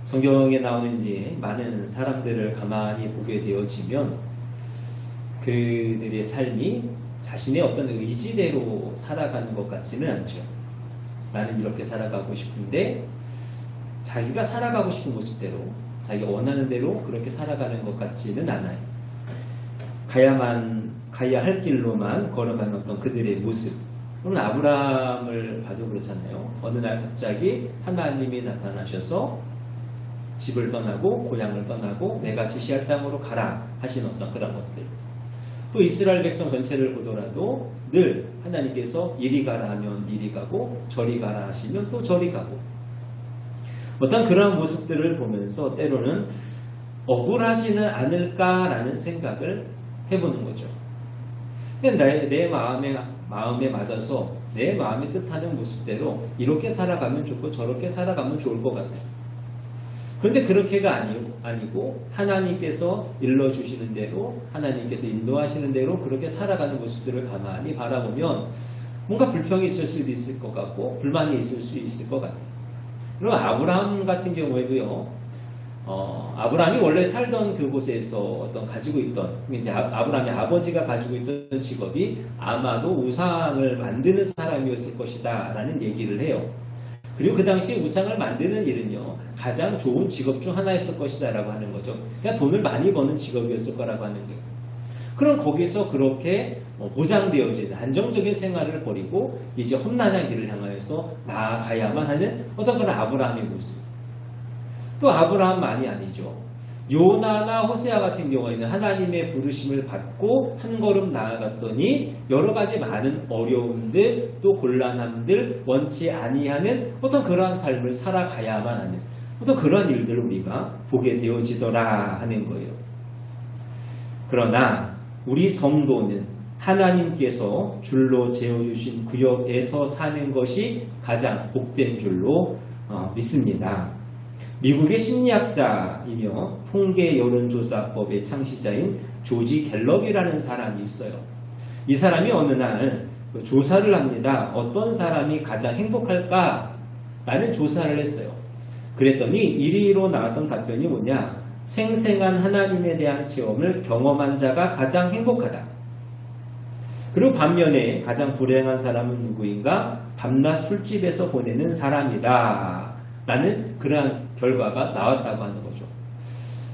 성경에 나오는 이제 많은 사람들을 가만히 보게 되어지면 그들의 삶이 자신의 어떤 의지대로 살아가는 것 같지는 않죠. 나는 이렇게 살아가고 싶은데 자기가 살아가고 싶은 모습대로 자기가 원하는 대로 그렇게 살아가는 것 같지는 않아요. 가야 할 길로만 걸어가는 어떤 그들의 모습. 오늘 아브라함을 봐도 그렇잖아요. 어느 날 갑자기 하나님이 나타나셔서 집을 떠나고 고향을 떠나고 내가 지시할 땅으로 가라 하신 어떤 그런 것들. 또 이스라엘 백성 전체를 보더라도 늘 하나님께서 이리 가라 하면 이리 가고 저리 가라 하시면 또 저리 가고 어떤 그런 모습들을 보면서 때로는 억울하지는 않을까라는 생각을 해보는 거죠. 내 마음에 맞아서 내 마음이 뜻하는 모습대로 이렇게 살아가면 좋고 저렇게 살아가면 좋을 것 같아요. 그런데 그렇게가 아니고 하나님께서 일러주시는 대로 하나님께서 인도하시는 대로 그렇게 살아가는 모습들을 가만히 바라보면 뭔가 불평이 있을 수도 있을 것 같고 불만이 있을 수 있을 것 같아요. 그리고 아브라함 같은 경우에도요. 아브라함이 원래 살던 그곳에서 어떤 가지고 있던 이제 아브라함의 아버지가 가지고 있던 직업이 아마도 우상을 만드는 사람이었을 것이다 라는 얘기를 해요. 그리고 그 당시 우상을 만드는 일은요 가장 좋은 직업 중 하나였을 것이다 라고 하는 거죠. 그냥 돈을 많이 버는 직업이었을 거라고 하는 거예요. 그럼 거기서 그렇게 보장되어진 안정적인 생활을 버리고 이제 험난한 길을 향하여서 나아가야만 하는 어떤 그런 아브라함의 모습. 또 아브라함만이 아니죠. 요나나 호세아 같은 경우에는 하나님의 부르심을 받고 한 걸음 나아갔더니 여러 가지 많은 어려움들 또 곤란함들 원치 아니하는 어떤 그러한 삶을 살아가야만 하는 어떤 그런 일들을 우리가 보게 되어지더라 하는 거예요. 그러나 우리 성도는 하나님께서 줄로 재어주신 구역에서 사는 것이 가장 복된 줄로 믿습니다. 미국의 심리학자이며 통계 여론조사법의 창시자인 조지 갤럽이라는 사람이 있어요. 이 사람이 어느 날 조사를 합니다. 어떤 사람이 가장 행복할까라는 조사를 했어요. 그랬더니 1위로 나왔던 답변이 뭐냐? 생생한 하나님에 대한 체험을 경험한 자가 가장 행복하다. 그리고 반면에 가장 불행한 사람은 누구인가? 밤낮 술집에서 보내는 사람이다. 라는 그러한 결과가 나왔다고 하는 거죠.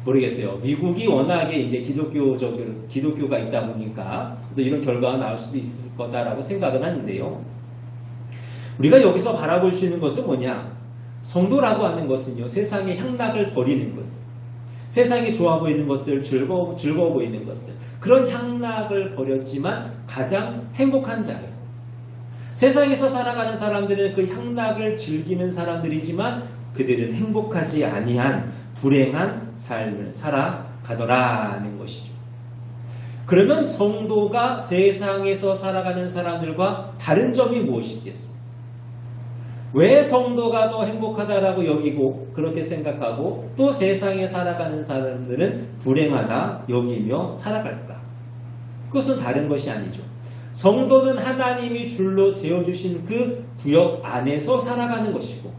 모르겠어요. 미국이 워낙에 이제 기독교가 있다 보니까 또 이런 결과가 나올 수도 있을 거다라고 생각은 하는데요. 우리가 여기서 바라볼 수 있는 것은 뭐냐? 성도라고 하는 것은요, 세상의 향락을 버리는 것. 세상이 좋아 보이는 것들, 즐거워 보이는 것들. 그런 향락을 버렸지만 가장 행복한 자예요. 세상에서 살아가는 사람들은 그 향락을 즐기는 사람들이지만 그들은 행복하지 아니한 불행한 삶을 살아가더라는 것이죠. 그러면 성도가 세상에서 살아가는 사람들과 다른 점이 무엇이겠어요? 왜 성도가 더 행복하다라고 여기고 그렇게 생각하고 또 세상에 살아가는 사람들은 불행하다 여기며 살아갈까? 그것은 다른 것이 아니죠. 성도는 하나님이 줄로 재어주신 그 구역 안에서 살아가는 것이고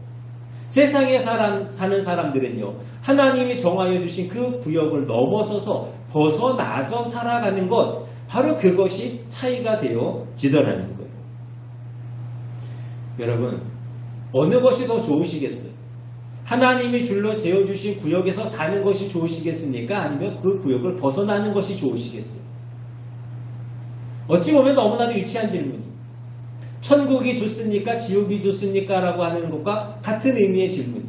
세상에 사는 사람들은요 하나님이 정하여 주신 그 구역을 넘어서서 벗어나서 살아가는 것 바로 그것이 차이가 되어지더라는 거예요. 여러분 어느 것이 더 좋으시겠어요? 하나님이 줄로 재어주신 구역에서 사는 것이 좋으시겠습니까? 아니면 그 구역을 벗어나는 것이 좋으시겠어요? 어찌 보면 너무나도 유치한 질문이 천국이 좋습니까? 지옥이 좋습니까? 라고 하는 것과 같은 의미의 질문이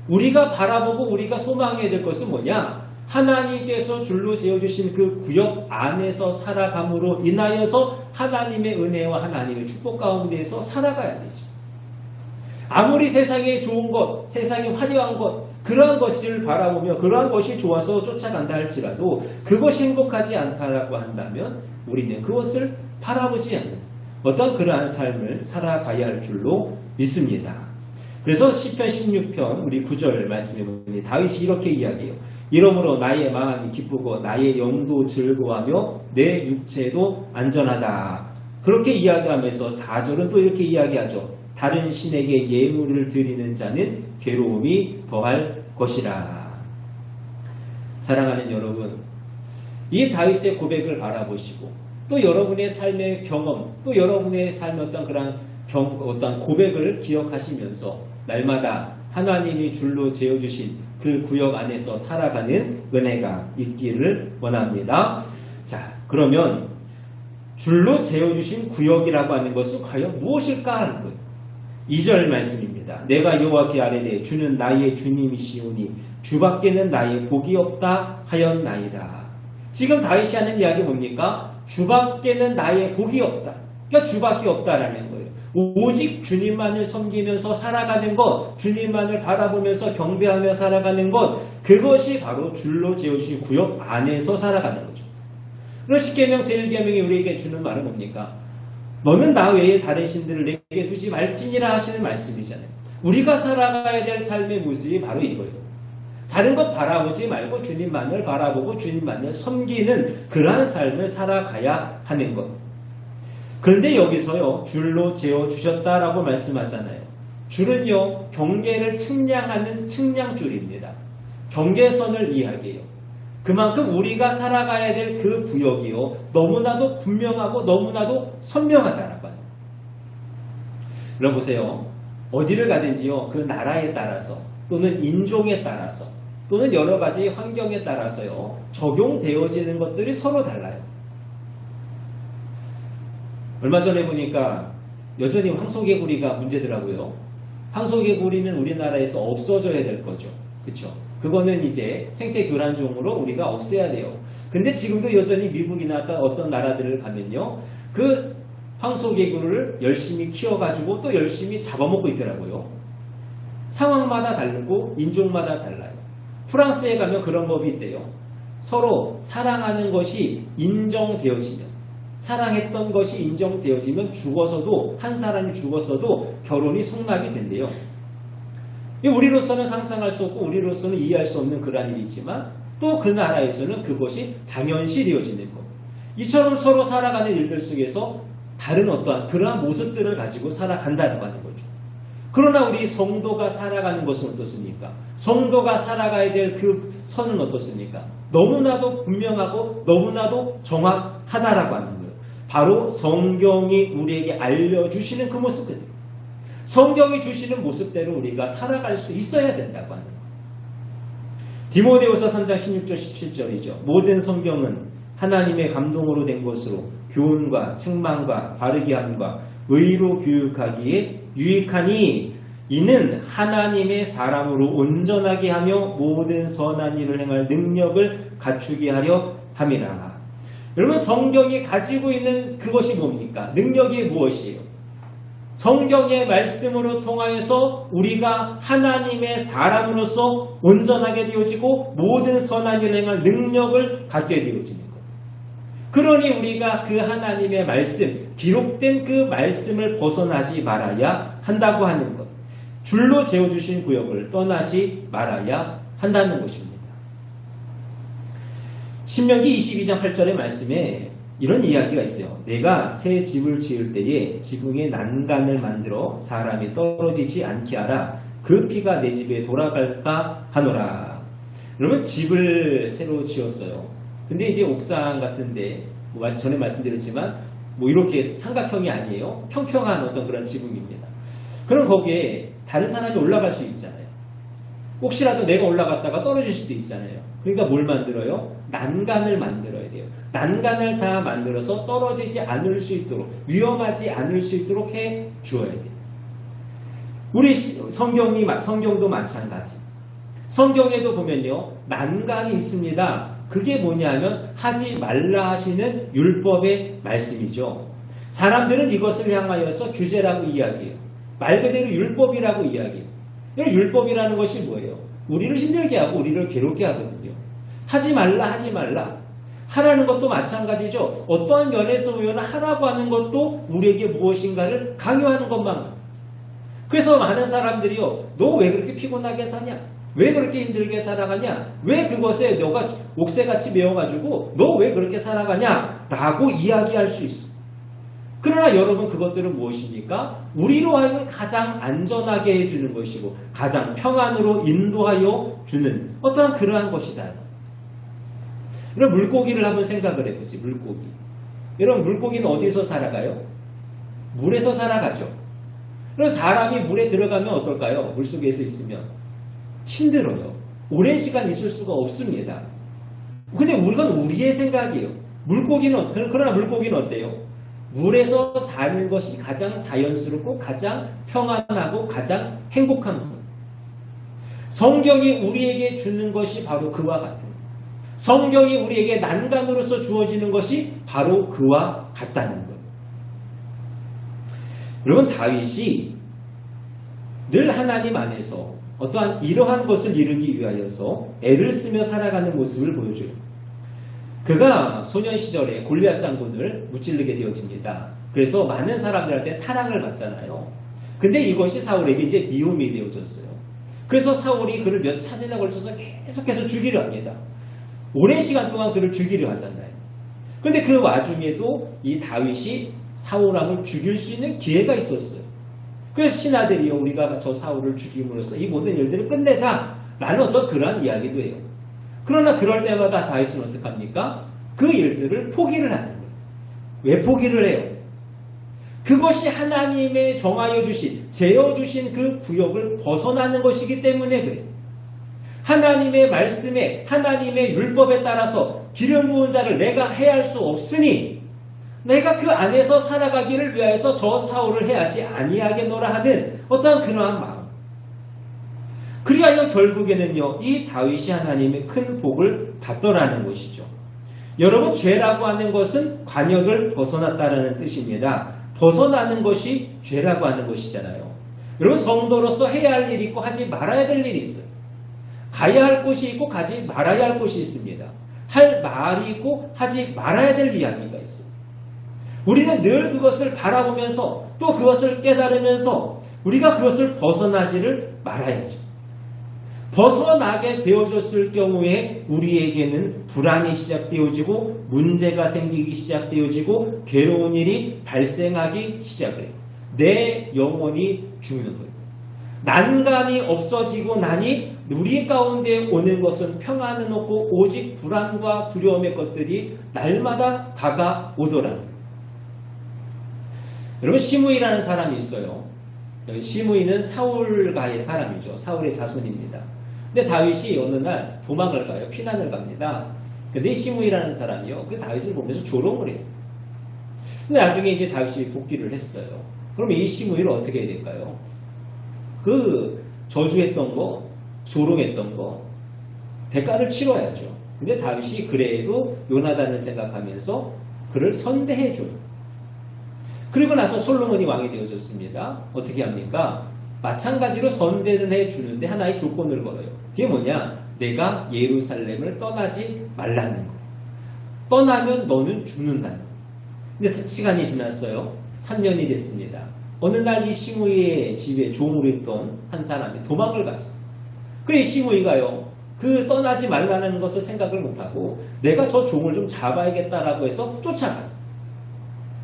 우리가 바라보고 우리가 소망해야 될 것은 뭐냐? 하나님께서 줄로 재어주신 그 구역 안에서 살아감으로 인하여서 하나님의 은혜와 하나님의 축복 가운데에서 살아가야 되죠. 아무리 세상에 좋은 것, 세상에 화려한 것 그러한 것을 바라보며 그러한 것이 좋아서 쫓아간다 할지라도 그것이 행복하지 않다라고 한다면 우리는 그것을 바라보지 않는 어떤 그러한 삶을 살아가야 할 줄로 믿습니다. 그래서 시편 16편 우리 9절 말씀해 보니 다윗이 이렇게 이야기해요. 이러므로 나의 마음이 기쁘고 나의 영도 즐거워하며 내 육체도 안전하다. 그렇게 이야기하면서 4절은 또 이렇게 이야기하죠. 다른 신에게 예물을 드리는 자는 괴로움이 더할 것이라. 사랑하는 여러분, 이 다윗의 고백을 바라보시고 또 여러분의 삶의 경험, 또 여러분의 삶의 어떤 그런 어떤 고백을 기억하시면서 날마다 하나님이 줄로 재어주신 그 구역 안에서 살아가는 은혜가 있기를 원합니다. 자, 그러면 줄로 재어주신 구역이라고 하는 것은 과연 무엇일까 하는 거예요. 2절 말씀입니다. 내가 여호와께 아뢰되 주는 나의 주님이시오니 주밖에는 나의 복이 없다 하였나이다. 지금 다윗이 하는 이야기 뭡니까? 주밖에는 나의 복이 없다. 그러니까 주밖에 없다라는 거예요. 오직 주님만을 섬기면서 살아가는 것, 주님만을 바라보면서 경배하며 살아가는 것, 그것이 바로 줄로 재우신 구역 안에서 살아가는 거죠. 그래서 십계명 제1계명이 우리에게 주는 말은 뭡니까? 너는 나 외에 다른 신들을 내게 두지 말지니라 하시는 말씀이잖아요. 우리가 살아가야 될 삶의 모습이 바로 이거예요. 다른 것 바라보지 말고 주님만을 바라보고 주님만을 섬기는 그러한 삶을 살아가야 하는 것. 그런데 여기서요, 줄로 재어주셨다라고 말씀하잖아요. 줄은요, 경계를 측량하는 측량줄입니다. 경계선을 이야기해요. 그만큼 우리가 살아가야 될 그 구역이요, 너무나도 분명하고 너무나도 선명하다라고 합니다. 여러분 보세요. 어디를 가든지요, 그 나라에 따라서 또는 인종에 따라서 또는 여러 가지 환경에 따라서요, 적용되어지는 것들이 서로 달라요. 얼마 전에 보니까 여전히 황소개구리가 문제더라고요. 황소개구리는 우리나라에서 없어져야 될 거죠. 그렇죠? 그거는 이제 생태교란종으로 우리가 없애야 돼요. 근데 지금도 여전히 미국이나 어떤 나라들을 가면요, 그 황소개구리를 열심히 키워가지고 또 열심히 잡아먹고 있더라고요. 상황마다 다르고 인종마다 달라요. 프랑스에 가면 그런 법이 있대요. 서로 사랑하는 것이 인정되어지면, 사랑했던 것이 인정되어지면 죽어서도, 한 사람이 죽었어도 결혼이 성납이 된대요. 우리로서는 상상할 수 없고 우리로서는 이해할 수 없는 그러한 일이지만 또 그 나라에서는 그것이 당연시 되어지는 것. 이처럼 서로 살아가는 일들 속에서 다른 어떠한 그러한 모습들을 가지고 살아간다고 하는 거죠. 그러나 우리 성도가 살아가는 것은 어떻습니까? 성도가 살아가야 될 그 선은 어떻습니까? 너무나도 분명하고 너무나도 정확하다라고 하는 거예요. 바로 성경이 우리에게 알려주시는 그 모습들. 성경이 주시는 모습대로 우리가 살아갈 수 있어야 된다고 하는 거예요. 디모데후서 3장 16절 17절이죠. 모든 성경은 하나님의 감동으로 된 것으로 교훈과 책망과 바르게 함과 의로 교육하기에 유익하니 이는 하나님의 사람으로 온전하게 하며 모든 선한 일을 행할 능력을 갖추게 하려 함이라. 여러분, 성경이 가지고 있는 그것이 뭡니까? 능력이 무엇이에요? 성경의 말씀으로 통하여서 우리가 하나님의 사람으로서 온전하게 되어지고 모든 선한 일을 행할 능력을 갖게 되어지는 것. 그러니 우리가 그 하나님의 말씀, 기록된 그 말씀을 벗어나지 말아야 한다고 하는 것. 줄로 재어주신 구역을 떠나지 말아야 한다는 것입니다. 신명기 22장 8절의 말씀에 이런 이야기가 있어요. 내가 새 집을 지을 때에 지붕에 난간을 만들어 사람이 떨어지지 않게 하라. 그 피가 내 집에 돌아갈까 하노라. 여러분, 집을 새로 지었어요. 근데 이제 옥상 같은데 전에 말씀드렸지만 이렇게 삼각형이 아니에요. 평평한 어떤 그런 지붕입니다. 그럼 거기에 다른 사람이 올라갈 수 있잖아요. 혹시라도 내가 올라갔다가 떨어질 수도 있잖아요. 그러니까 뭘 만들어요? 난간을 만들어야 돼요. 난간을 다 만들어서 떨어지지 않을 수 있도록, 위험하지 않을 수 있도록 해 주어야 돼요. 우리 성경도 마찬가지. 성경에도 보면요, 난간이 있습니다. 그게 뭐냐면 하지 말라 하시는 율법의 말씀이죠. 사람들은 이것을 향하여서 규제라고 이야기해요. 말 그대로 율법이라고 이야기해요. 율법이라는 것이 뭐예요? 우리를 힘들게 하고 우리를 괴롭게 하거든요. 하지 말라 하지 말라. 하라는 것도 마찬가지죠. 어떠한 면에서 보면 하라고 하는 것도 우리에게 무엇인가를 강요하는 것만. 그래서 많은 사람들이요, 너 왜 그렇게 피곤하게 사냐? 왜 그렇게 힘들게 살아가냐? 왜 그것에 너가 옥새같이 매어가지고 너 왜 그렇게 살아가냐? 라고 이야기할 수 있어. 그러나 여러분 그것들은 무엇입니까? 우리로 하여금 가장 안전하게 해주는 것이고 가장 평안으로 인도하여 주는 어떠한 그러한 것이다. 여러분 물고기를 한번 생각을 해보세요. 물고기. 여러분 물고기는 어디서 살아가요? 물에서 살아가죠. 그럼 사람이 물에 들어가면 어떨까요? 물속에서 있으면 힘들어요. 오랜 시간 있을 수가 없습니다. 근데 이건 우리의 생각이에요. 그러나 물고기는 어때요? 물에서 사는 것이 가장 자연스럽고 가장 평안하고 가장 행복한 것. 성경이 우리에게 주는 것이 바로 그와 같은 것. 성경이 우리에게 난간으로서 주어지는 것이 바로 그와 같다는 것. 여러분 다윗이 늘 하나님 안에서 어떠한 이러한 것을 이루기 위하여서 애를 쓰며 살아가는 모습을 보여줘요. 그가 소년 시절에 골리앗 장군을 무찌르게 되어집니다. 그래서 많은 사람들한테 사랑을 받잖아요. 근데 이것이 사울에게 이제 미움이 되어졌어요. 그래서 사울이 그를 몇 차례나 걸쳐서 계속해서 죽이려 합니다. 오랜 시간 동안 그를 죽이려 하잖아요. 근데 그 와중에도 이 다윗이 사울왕을 죽일 수 있는 기회가 있었어요. 그래서 신하들이요, 우리가 저 사울을 죽임으로써 이 모든 일들을 끝내자 라는 어떤 그러한 이야기도 해요. 그러나 그럴 때마다 다윗은 어떻게 합니까? 그 일들을 포기를 하는 거예요. 왜 포기를 해요? 그것이 하나님의 정하여 주신, 재어 주신 그 구역을 벗어나는 것이기 때문에 그래요. 하나님의 말씀에, 하나님의 율법에 따라서 기름 부은 자를 내가 해할 수 없으니 내가 그 안에서 살아가기를 위하여서 저 사울을 해야지 아니하겠노라 하는 어떤 그러한 마음. 그리하여 결국에는요, 이 다윗이 하나님의 큰 복을 받더라는 것이죠. 여러분, 죄라고 하는 것은 관역을 벗어났다는 뜻입니다. 벗어나는 것이 죄라고 하는 것이잖아요. 여러분, 성도로서 해야 할 일이 있고 하지 말아야 될 일이 있어요. 가야 할 곳이 있고 가지 말아야 할 곳이 있습니다. 할 말이 있고 하지 말아야 될 이야기가 있어요. 우리는 늘 그것을 바라보면서 또 그것을 깨달으면서 우리가 그것을 벗어나지를 말아야죠. 벗어나게 되어졌을 경우에 우리에게는 불안이 시작되어지고 문제가 생기기 시작되어지고 괴로운 일이 발생하기 시작해요. 내 영혼이 죽는 거예요. 난간이 없어지고 나니 우리 가운데 오는 것은 평안은 없고 오직 불안과 두려움의 것들이 날마다 다가오더라. 여러분, 시므이라는 사람이 있어요. 시므이는 사울가의 사람이죠. 사울의 자손입니다. 근데 다윗이 어느 날 도망을 가요. 피난을 갑니다. 근데 시므이라는 사람이요, 그 다윗을 보면서 조롱을 해요. 근데 나중에 이제 다윗이 복귀를 했어요. 그럼 이 시므이를 어떻게 해야 될까요? 그 저주했던 거, 조롱했던 거 대가를 치러야죠. 근데 다윗이 그래도 요나단을 생각하면서 그를 선대해줘요. 그리고 나서 솔로몬이 왕이 되어졌습니다. 어떻게 합니까? 마찬가지로 선대는 해주는데 하나의 조건을 걸어요. 그게 뭐냐? 내가 예루살렘을 떠나지 말라는 거예요. 떠나면 너는 죽는다는 거예요. 근데 시간이 지났어요. 3년이 됐습니다. 어느 날 이 시므이의 집에 종으로 있던 한 사람이 도망을 갔어요. 그래 시므이가요, 그 떠나지 말라는 것을 생각을 못하고 내가 저 종을 좀 잡아야겠다라고 해서 쫓아가요.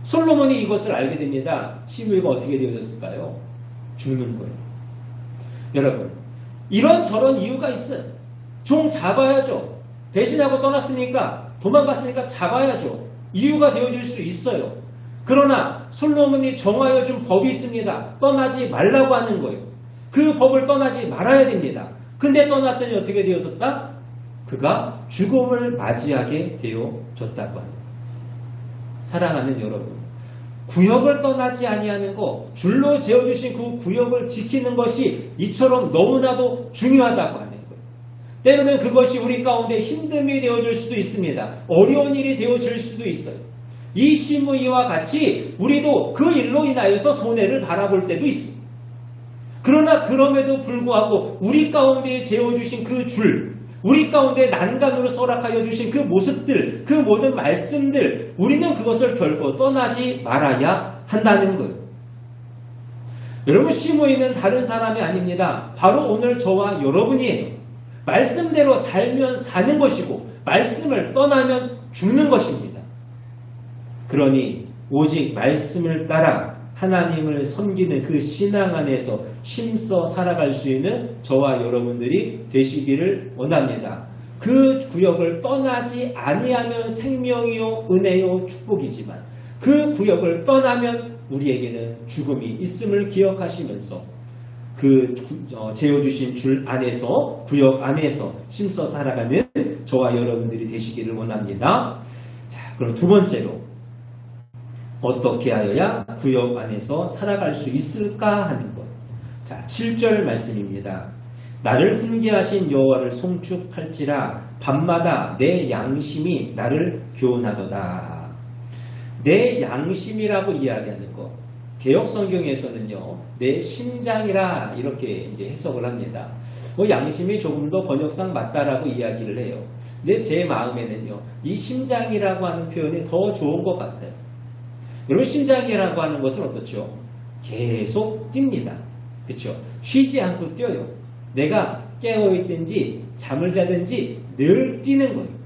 솔로몬이 이것을 알게 됩니다. 시므이가 어떻게 되어졌을까요? 죽는 거예요. 여러분, 이런저런 이유가 있어요. 종 잡아야죠. 배신하고 떠났으니까, 도망갔으니까 잡아야죠. 이유가 되어질 수 있어요. 그러나 솔로몬이 정하여 준 법이 있습니다. 떠나지 말라고 하는 거예요. 그 법을 떠나지 말아야 됩니다. 근데 떠났더니 어떻게 되어졌다? 그가 죽음을 맞이하게 되어졌다고 합니다. 사랑하는 여러분, 구역을 떠나지 아니하는 것, 줄로 재어주신 그 구역을 지키는 것이 이처럼 너무나도 중요하다고 하는 거예요. 때로는 그것이 우리 가운데 힘듦이 되어질 수도 있습니다. 어려운 일이 되어질 수도 있어요. 이 시므이와 같이 우리도 그 일로 인하여서 손해를 바라볼 때도 있습니다. 그러나 그럼에도 불구하고 우리 가운데 재어주신 그 줄, 우리 가운데 난간으로 허락하여 주신 그 모습들, 그 모든 말씀들, 우리는 그것을 결코 떠나지 말아야 한다는 거예요. 여러분, 시므이는 다른 사람이 아닙니다. 바로 오늘 저와 여러분이에요. 말씀대로 살면 사는 것이고 말씀을 떠나면 죽는 것입니다. 그러니 오직 말씀을 따라 하나님을 섬기는 그 신앙 안에서 힘써 살아갈 수 있는 저와 여러분들이 되시기를 원합니다. 그 구역을 떠나지 아니하면 생명이요 은혜요 축복이지만 그 구역을 떠나면 우리에게는 죽음이 있음을 기억하시면서 그 재워주신 줄 안에서 구역 안에서 힘써 살아가는 저와 여러분들이 되시기를 원합니다. 자, 그럼 두 번째로 어떻게 하여야 구역 안에서 살아갈 수 있을까 하는 것. 자, 7절 말씀입니다. 나를 훈계하신 여호와를 송축할지라 밤마다 내 양심이 나를 교훈하도다. 내 양심이라고 이야기하는 것. 개역 성경에서는요, 내 심장이라 이렇게 이제 해석을 합니다. 양심이 조금 더 번역상 맞다라고 이야기를 해요. 근데 제 마음에는요, 이 심장이라고 하는 표현이 더 좋은 것 같아요. 여러분, 심장이라고 하는 것은 어떻죠? 계속 뜁니다. 그렇죠? 쉬지 않고 뛰어요. 내가 깨어있든지 잠을 자든지 늘 뛰는 거예요.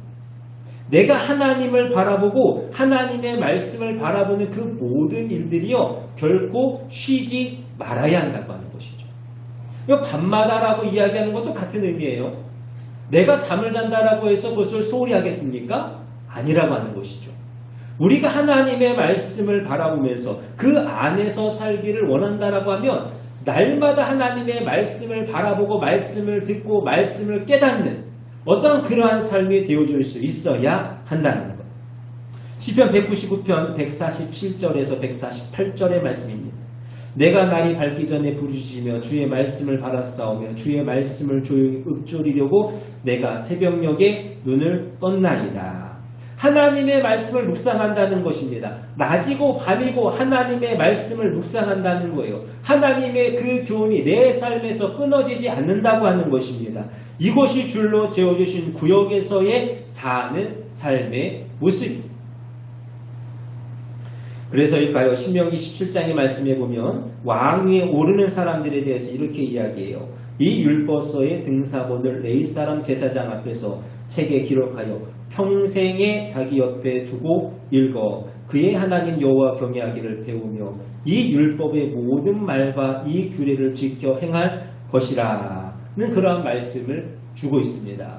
내가 하나님을 바라보고 하나님의 말씀을 바라보는 그 모든 일들이요, 결코 쉬지 말아야 한다고 하는 것이죠. 밤마다라고 이야기하는 것도 같은 의미예요. 내가 잠을 잔다라고 해서 그것을 소홀히 하겠습니까? 아니라고 하는 것이죠. 우리가 하나님의 말씀을 바라보면서 그 안에서 살기를 원한다라고 하면 날마다 하나님의 말씀을 바라보고 말씀을 듣고 말씀을 깨닫는 어떤 그러한 삶이 되어줄 수 있어야 한다는 것. 시편 199편 147절에서 148절의 말씀입니다. 내가 날이 밝기 전에 부르짖으며 주의 말씀을 바라싸우며 주의 말씀을 조용히 읊조리려고 내가 새벽녘에 눈을 떴나이다. 하나님의 말씀을 묵상한다는 것입니다. 낮이고 밤이고 하나님의 말씀을 묵상한다는 거예요. 하나님의 그 교훈이 내 삶에서 끊어지지 않는다고 하는 것입니다. 이것이 줄로 재워주신 구역에서의 사는 삶의 모습입니다. 그래서일까요? 신명기 17장의 말씀에 보면 왕 위에 오르는 사람들에 대해서 이렇게 이야기해요. 이 율법서의 등사본을 레위 사람 제사장 앞에서 책에 기록하여 평생에 자기 옆에 두고 읽어 그의 하나님 여호와 경외하기를 배우며 이 율법의 모든 말과 이 규례를 지켜 행할 것이라는 그러한 말씀을 주고 있습니다.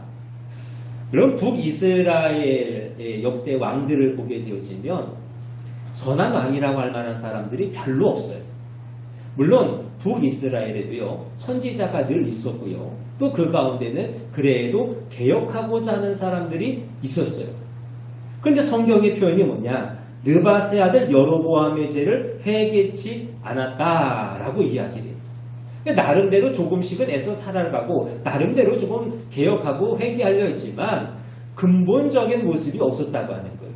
그럼 북이스라엘의 역대 왕들을 보게 되어지면 선한 왕이라고 할 만한 사람들이 별로 없어요. 물론 북이스라엘에도요, 선지자가 늘 있었고요. 또 그 가운데는 그래도 개혁하고자 하는 사람들이 있었어요. 그런데 성경의 표현이 뭐냐? 느밧의 아들 여로보암의 죄를 회개치 않았다라고 이야기를 해요. 나름대로 조금씩은 애써 살아가고 나름대로 조금 개혁하고 회개하려 했지만 근본적인 모습이 없었다고 하는 거예요.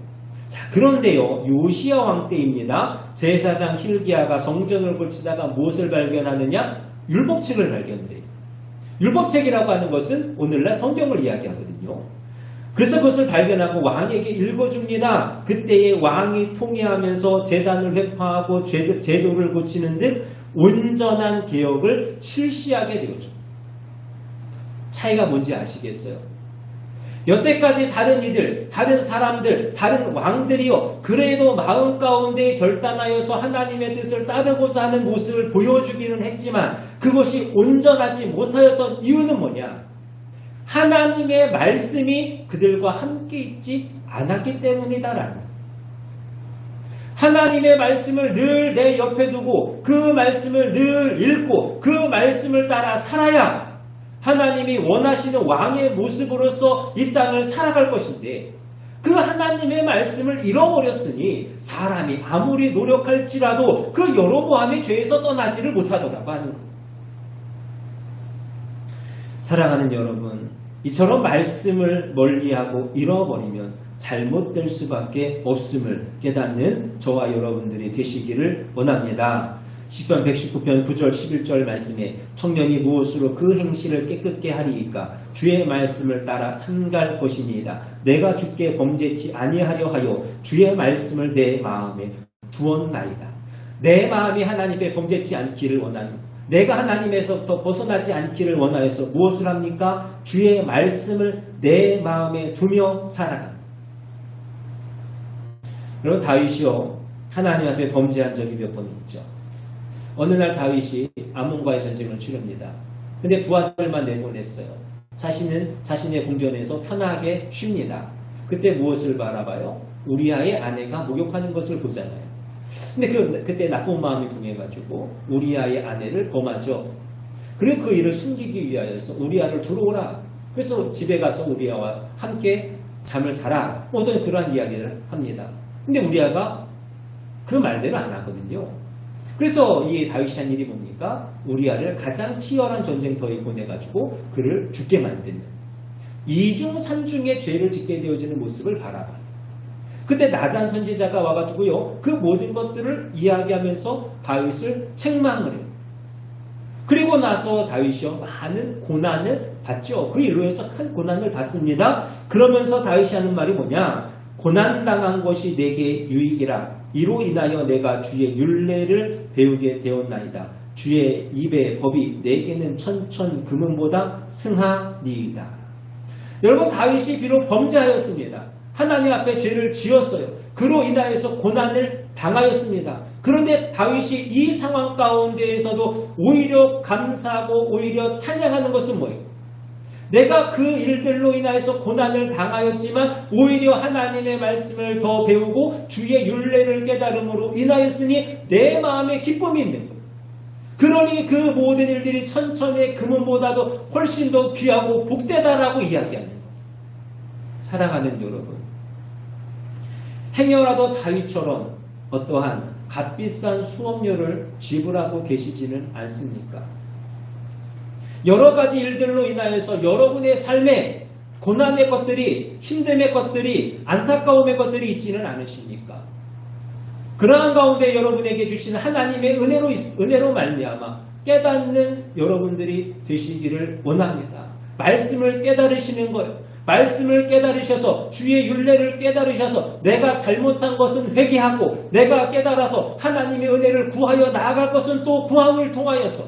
자, 그런데요, 요시야 왕 때입니다. 제사장 hil기야가 성전을 고치다가 무엇을 발견하느냐? 율법책을 발견해요. 율법책이라고 하는 것은 오늘날 성경을 이야기하거든요. 그래서 그것을 발견하고 왕에게 읽어줍니다. 그때의 왕이 통회하면서 제단을 회파하고 제도를 고치는 등 온전한 개혁을 실시하게 되었죠. 차이가 뭔지 아시겠어요? 여태까지 다른 이들, 다른 사람들, 다른 왕들이요, 그래도 마음 가운데 결단하여서 하나님의 뜻을 따르고자 하는 모습을 보여주기는 했지만 그것이 온전하지 못하였던 이유는 뭐냐? 하나님의 말씀이 그들과 함께 있지 않았기 때문이다라는 거예요. 하나님의 말씀을 늘 내 옆에 두고 그 말씀을 늘 읽고 그 말씀을 따라 살아야 하나님이 원하시는 왕의 모습으로서 이 땅을 살아갈 것인데 그 하나님의 말씀을 잃어버렸으니 사람이 아무리 노력할지라도 그 여로보암의 죄에서 떠나지를 못하더라고 하는 거예요. 사랑하는 여러분, 이처럼 말씀을 멀리하고 잃어버리면 잘못될 수밖에 없음을 깨닫는 저와 여러분들이 되시기를 원합니다. 시편 119편 9절 11절 말씀에 청년이 무엇으로 그 행실을 깨끗게 하리이까 주의 말씀을 따라 삼갈 것이니이다. 내가 주께 범죄치 아니하려 하여 주의 말씀을 내 마음에 두었나이다. 내 마음이 하나님께 범죄치 않기를 원하는, 내가 하나님에서부터 벗어나지 않기를 원하여서 무엇을 합니까? 주의 말씀을 내 마음에 두며 살아갑니다. 여러분, 다윗이요, 하나님 앞에 범죄한 적이 몇 번 있죠. 어느 날 다윗이 암몬과의 전쟁을 치릅니다. 근데 부하들만 내보냈어요. 자신은 자신의 궁전에서 편하게 쉽니다. 그때 무엇을 바라봐요? 우리아의 아내가 목욕하는 것을 보잖아요. 근데 그때 나쁜 마음이 동해가지고 우리아의 아내를 범하죠. 그리고 그 일을 숨기기 위하여서 우리아를 들어오라. 그래서 집에 가서 우리아와 함께 잠을 자라. 어떤 그러한 이야기를 합니다. 근데 우리아가 그 말대로 안 하거든요. 그래서 이 다윗이 한 일이 뭡니까? 우리아를 가장 치열한 전쟁터에 보내가지고 그를 죽게 만드는 이중 삼중의 죄를 짓게 되어지는 모습을 바라봐요. 그때 나단 선지자가 와가지고요, 그 모든 것들을 이야기하면서 다윗을 책망을 해요. 그리고 나서 다윗이요, 많은 고난을 받죠. 그 일로 해서 큰 고난을 받습니다. 그러면서 다윗이 하는 말이 뭐냐? 고난당한 것이 내게 유익이라. 이로 인하여 내가 주의 율례를 배우게 되었나이다. 주의 입의 법이 내게는 천천 금은보다 승하니이다. 여러분, 다윗이 비록 범죄하였습니다. 하나님 앞에 죄를 지었어요. 그로 인하여서 고난을 당하였습니다. 그런데 다윗이 이 상황 가운데에서도 오히려 감사하고 오히려 찬양하는 것은 뭐예요? 내가 그 일들로 인하여서 고난을 당하였지만 오히려 하나님의 말씀을 더 배우고 주의 율례를 깨달음으로 인하였으니 내 마음에 기쁨이 있는 거예요. 그러니 그 모든 일들이 천천의 금은보다도 훨씬 더 귀하고 복되다라고 이야기하는 거예요. 사랑하는 여러분, 행여라도 다윗처럼 어떠한 값비싼 수업료를 지불하고 계시지는 않습니까? 여러 가지 일들로 인하여서 여러분의 삶에 고난의 것들이, 힘듦의 것들이, 안타까움의 것들이 있지는 않으십니까? 그러한 가운데 여러분에게 주신 하나님의 은혜로 말미암아 깨닫는 여러분들이 되시기를 원합니다. 말씀을 깨달으시는 거예요. 말씀을 깨달으셔서 주의 율례를 깨달으셔서 내가 잘못한 것은 회개하고 내가 깨달아서 하나님의 은혜를 구하여 나아갈 것은 또 구함을 통하여서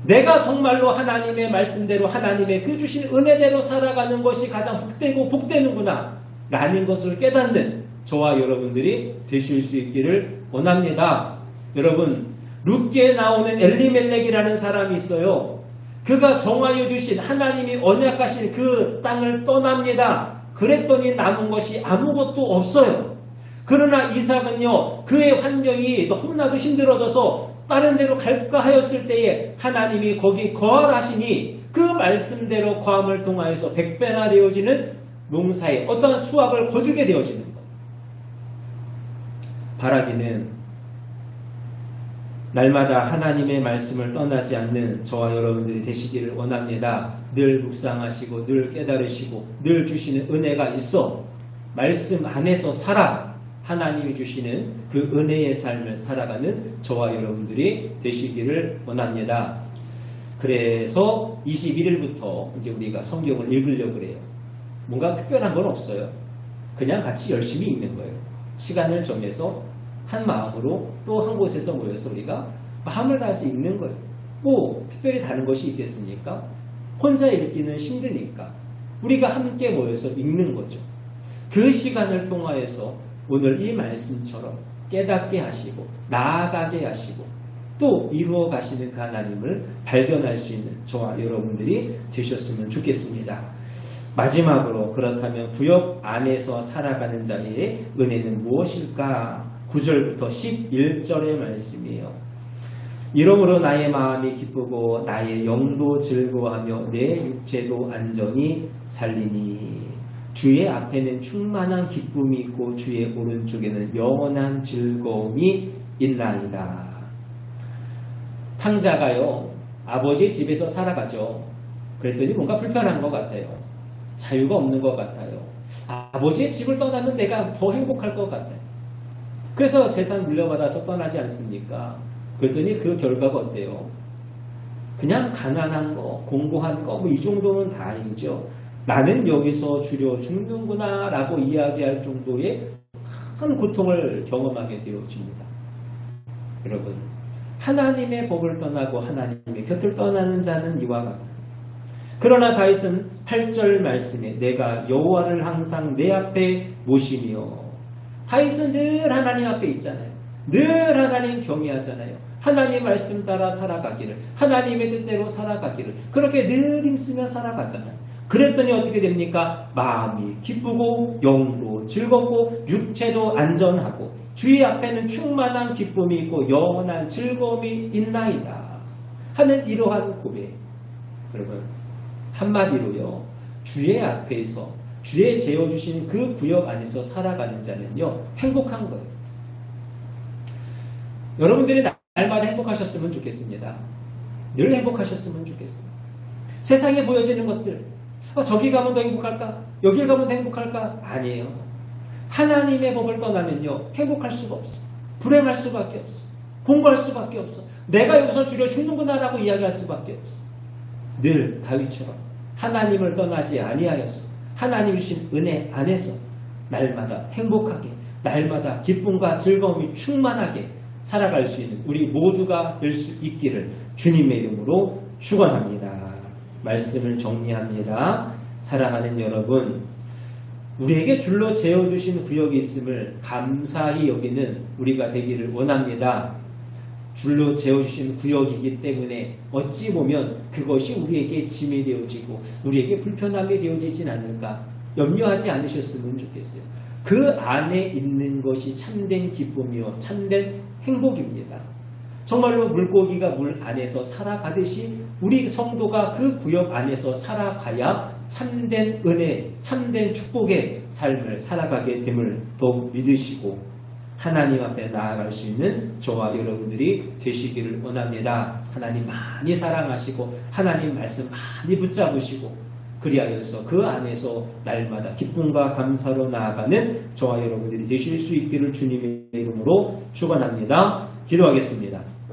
내가 정말로 하나님의 말씀대로 하나님의 그 주신 은혜대로 살아가는 것이 가장 복되고 복되는구나 라는 것을 깨닫는 저와 여러분들이 되실 수 있기를 원합니다. 여러분, 룻기에 나오는 엘리멜렉이라는 사람이 있어요. 그가 정하여 주신 하나님이 언약하신 그 땅을 떠납니다. 그랬더니 남은 것이 아무것도 없어요. 그러나 이삭은요, 그의 환경이 너무나도 힘들어져서 다른 데로 갈까 하였을 때에 하나님이 거기 거하시니 그 말씀대로 거함을 통하여서 100배나 되어지는 농사에 어떠한 수확을 거두게 되어지는 것. 바라기는 날마다 하나님의 말씀을 떠나지 않는 저와 여러분들이 되시기를 원합니다. 늘 묵상하시고 늘 깨달으시고 늘 주시는 은혜가 있어 말씀 안에서 살아 하나님이 주시는 그 은혜의 삶을 살아가는 저와 여러분들이 되시기를 원합니다. 그래서 21일부터 이제 우리가 성경을 읽으려고 그래요. 뭔가 특별한 건 없어요. 그냥 같이 열심히 읽는 거예요. 시간을 정해서 한 마음으로 또 한 곳에서 모여서 우리가 마음을 다해서 읽는 거예요. 뭐 특별히 다른 것이 있겠습니까? 혼자 읽기는 힘드니까 우리가 함께 모여서 읽는 거죠. 그 시간을 통하여서 오늘 이 말씀처럼 깨닫게 하시고 나아가게 하시고 또 이루어 가시는 그 하나님을 발견할 수 있는 저와 여러분들이 되셨으면 좋겠습니다. 마지막으로 그렇다면 구역 안에서 살아가는 자의 은혜는 무엇일까? 9절부터 11절의 말씀이에요. 이러므로 나의 마음이 기쁘고 나의 영도 즐거워하며 내 육체도 안전히 살리니 주의 앞에는 충만한 기쁨이 있고 주의 오른쪽에는 영원한 즐거움이 있나이다. 탕자가요, 아버지의 집에서 살아가죠. 그랬더니 뭔가 불편한 것 같아요. 자유가 없는 것 같아요. 아버지의 집을 떠나면 내가 더 행복할 것 같아요. 그래서 재산 물려받아서 떠나지 않습니까? 그랬더니 그 결과가 어때요? 그냥 가난한 거, 공고한 거, 뭐 이 정도는 다행이죠. 나는 여기서 주려 죽는구나 라고 이야기할 정도의 큰 고통을 경험하게 되어집니다. 여러분, 하나님의 법을 떠나고 하나님의 곁을 떠나는 자는 이와 같다. 그러나 다윗은 8절 말씀에 내가 여호와를 항상 내 앞에 모시며 다윗은 늘 하나님 앞에 있잖아요. 늘 하나님 경외하잖아요. 하나님 말씀 따라 살아가기를, 하나님의 뜻대로 살아가기를 그렇게 늘 힘쓰며 살아가잖아요. 그랬더니 어떻게 됩니까? 마음이 기쁘고 영도 즐겁고 육체도 안전하고 주의 앞에는 충만한 기쁨이 있고 영원한 즐거움이 있나이다 하는 이러한 고백. 여러분 한마디로요, 주의 앞에서 주의 재어주신 그 구역 안에서 살아가는 자는요 행복한 거예요. 여러분들이 날마다 행복하셨으면 좋겠습니다. 늘 행복하셨으면 좋겠습니다. 세상에 보여지는 것들, 저기 가면 더 행복할까? 여길 가면 더 행복할까? 아니에요. 하나님의 법을 떠나면요 행복할 수가 없어. 불행할 수밖에 없어. 공고할 수밖에 없어. 내가 여기서 주려 죽는구나 라고 이야기할 수밖에 없어. 늘 다윗처럼 하나님을 떠나지 아니하여서 하나님 주신 은혜 안에서 날마다 행복하게, 날마다 기쁨과 즐거움이 충만하게 살아갈 수 있는 우리 모두가 될 수 있기를 주님의 이름으로 축원합니다. 말씀을 정리합니다. 사랑하는 여러분, 우리에게 줄로 재어주신 구역이 있음을 감사히 여기는 우리가 되기를 원합니다. 줄로 재어주신 구역이기 때문에 어찌 보면 그것이 우리에게 짐이 되어지고 우리에게 불편함이 되어지진 않을까 염려하지 않으셨으면 좋겠어요. 그 안에 있는 것이 참된 기쁨이요 참된 행복입니다. 정말로 물고기가 물 안에서 살아가듯이 우리 성도가 그 구역 안에서 살아가야 참된 은혜, 참된 축복의 삶을 살아가게 됨을 더욱 믿으시고 하나님 앞에 나아갈 수 있는 저와 여러분들이 되시기를 원합니다. 하나님 많이 사랑하시고 하나님 말씀 많이 붙잡으시고 그리하여서 그 안에서 날마다 기쁨과 감사로 나아가는 저와 여러분들이 되실 수 있기를 주님의 이름으로 축원합니다. 기도하겠습니다.